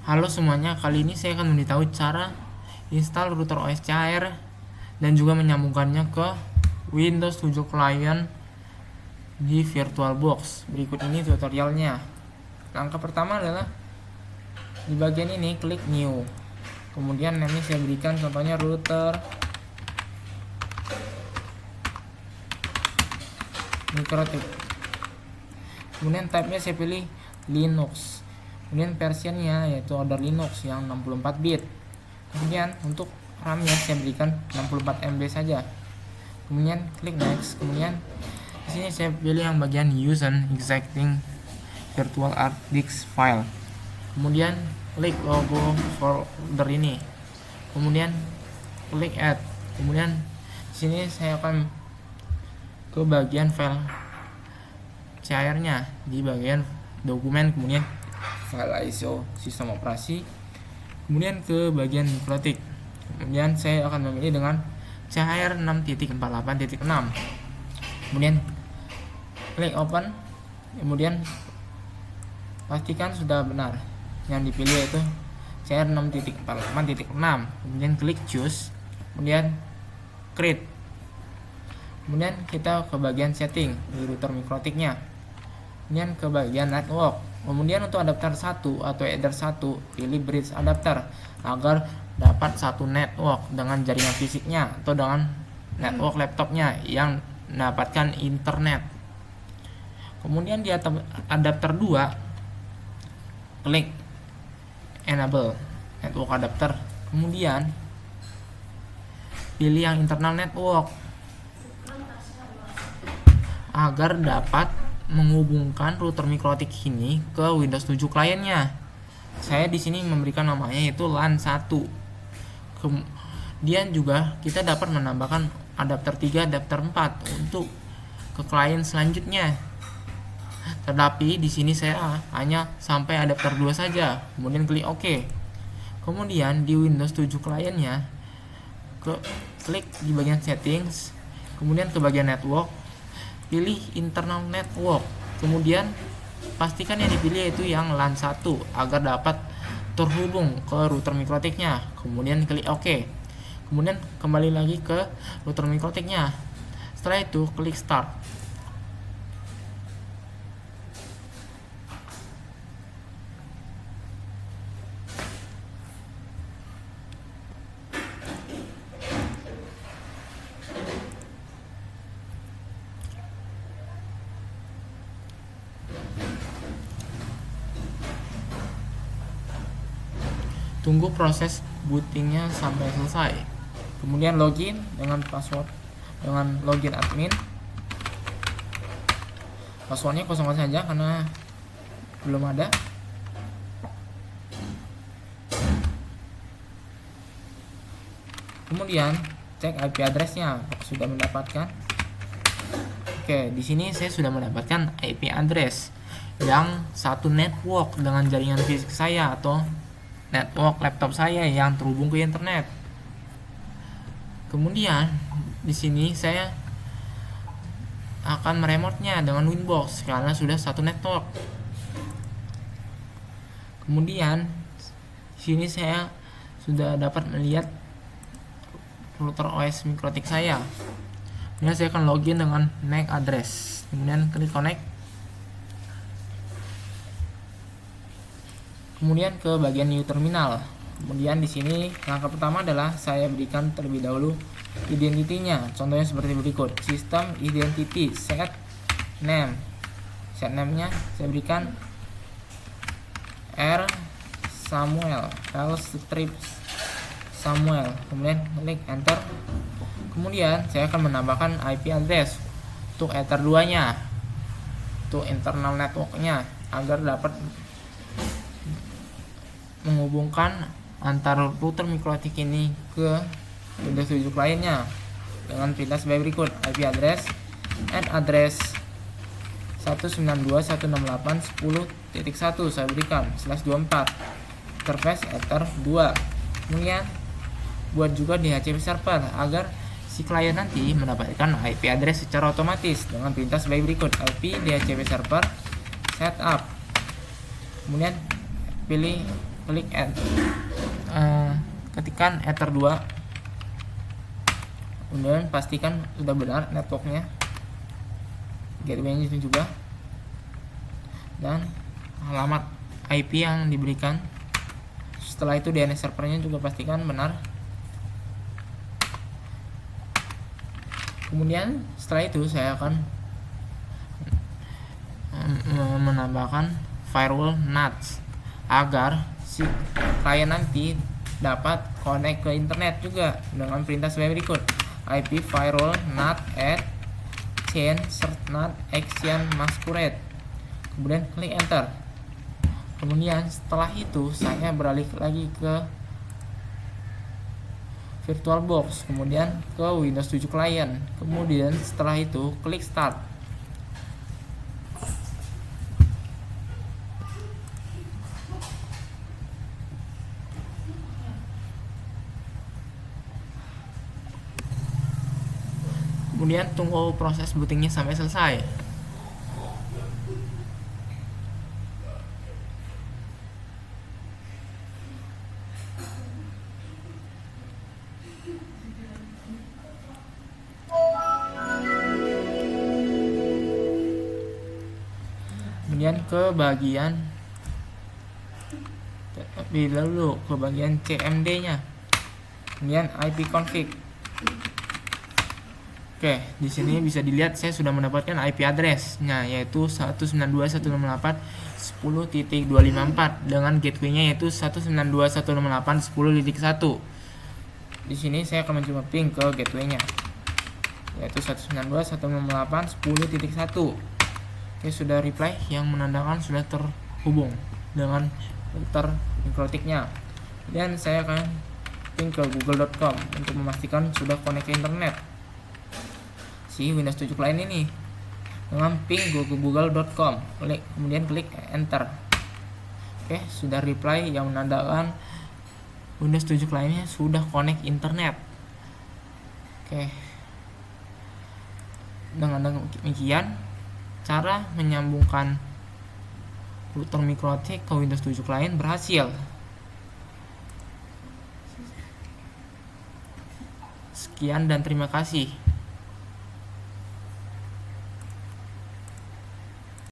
Halo semuanya, kali ini saya akan memberitahu cara install router OS CHR dan juga menyambungkannya ke Windows 7 Client di VirtualBox. Berikut ini tutorialnya. Langkah pertama adalah di bagian ini klik New. Kemudian ini saya berikan contohnya router Mikrotik. Kemudian type-nya saya pilih Linux. Kemudian versionnya yaitu order Linux yang 64 bit. Kemudian untuk RAM-nya saya berikan 64 MB saja. Kemudian klik next. Kemudian di sini saya pilih yang bagian use and extracting virtual hard disk file. Kemudian klik logo folder ini. Kemudian klik add. Kemudian di sini saya akan ke bagian file CHR-nya di bagian dokumen, kemudian file ISO sistem operasi, kemudian ke bagian Mikrotik. Kemudian saya akan memilih dengan CHR 6.48.6. Kemudian klik open. Kemudian pastikan sudah benar yang dipilih yaitu CHR 6.48.6. Kemudian klik choose. Kemudian create. Kemudian kita ke bagian setting di router Mikrotiknya. Kemudian ke bagian network. Kemudian untuk adapter 1 atau header 1 pilih bridge adapter agar dapat satu network dengan jaringan fisiknya atau dengan network laptopnya yang mendapatkan internet. Kemudian di adapter 2 klik enable network adapter. Kemudian pilih yang internal network agar dapat menghubungkan router Mikrotik ini ke Windows 7 kliennya. Saya di sini memberikan namanya yaitu LAN 1. Kemudian juga kita dapat menambahkan adapter 3, adapter 4 untuk ke klien selanjutnya. Tetapi di sini saya hanya sampai adapter 2 saja. Kemudian klik OK. Kemudian di Windows 7 kliennya klik di bagian settings, kemudian ke bagian network, pilih internal network. Kemudian pastikan yang dipilih yaitu yang LAN 1 agar dapat terhubung ke router Mikrotiknya. Kemudian klik OK. Kemudian kembali lagi ke router Mikrotiknya. Setelah itu klik start. Tunggu proses bootingnya sampai selesai. Kemudian login dengan password, dengan login admin. Passwordnya kosong saja karena belum ada. Kemudian cek IP address-nya sudah mendapatkan. Oke, di sini saya sudah mendapatkan IP address yang satu network dengan jaringan fisik saya atau network laptop saya yang terhubung ke internet. Kemudian di sini saya akan meremote-nya dengan Winbox karena sudah satu network. Kemudian di sini saya sudah dapat melihat router OS Mikrotik saya. Kemudian saya akan login dengan MAC address. Kemudian klik connect. Kemudian ke bagian new terminal. Kemudian di sini langkah pertama adalah saya berikan terlebih dahulu identitinya. Contohnya seperti berikut: system identity set name. Set name-nya saya berikan R Samuel, L strip Samuel. Kemudian klik enter. Kemudian saya akan menambahkan IP address untuk ether 2-nya, untuk internal network-nya agar dapat menghubungkan antara router Mikrotik ini ke Windows 7 kliennya dengan perintah sebagai berikut: IP address add address 192.168.10.1 saya berikan /24 interface ether 2. Kemudian buat juga DHCP server agar si klien nanti mendapatkan IP address secara otomatis dengan perintah sebagai berikut: IP DHCP server setup. Kemudian pilih klik ketikkan Ether 2, kemudian pastikan sudah benar networknya, gateway-nya itu juga, dan alamat IP yang diberikan. Setelah itu DNS servernya juga pastikan benar. Kemudian setelah itu saya akan menambahkan firewall NAT agar si klien nanti dapat connect ke internet juga dengan perintah sebagai berikut: IP firewall NAT add chain cert NAT action masquerade, kemudian klik enter. Kemudian setelah itu saya beralih lagi ke VirtualBox, kemudian ke Windows 7 client, kemudian setelah itu klik start. Kemudian tunggu proses bootingnya sampai selesai. Kemudian ke bagian CMD-nya, kemudian IP config. Oke, di sini bisa dilihat saya sudah mendapatkan IP address-nya yaitu 192.168.10.254 dengan gateway-nya yaitu 192.168.10.1. Di sini saya akan mencoba ping ke gateway-nya yaitu 192.168.10.1. Oke, sudah reply yang menandakan sudah terhubung dengan router mikrotiknya. Dan saya akan ping ke google.com untuk memastikan sudah connect ke internet si Windows 7 client ini dengan ping google.com, kemudian klik enter. Oke, sudah reply yang menandakan Windows 7 clientnya sudah connect internet. Oke, dengan demikian cara menyambungkan router mikrotik ke Windows 7 client berhasil. Sekian dan terima kasih.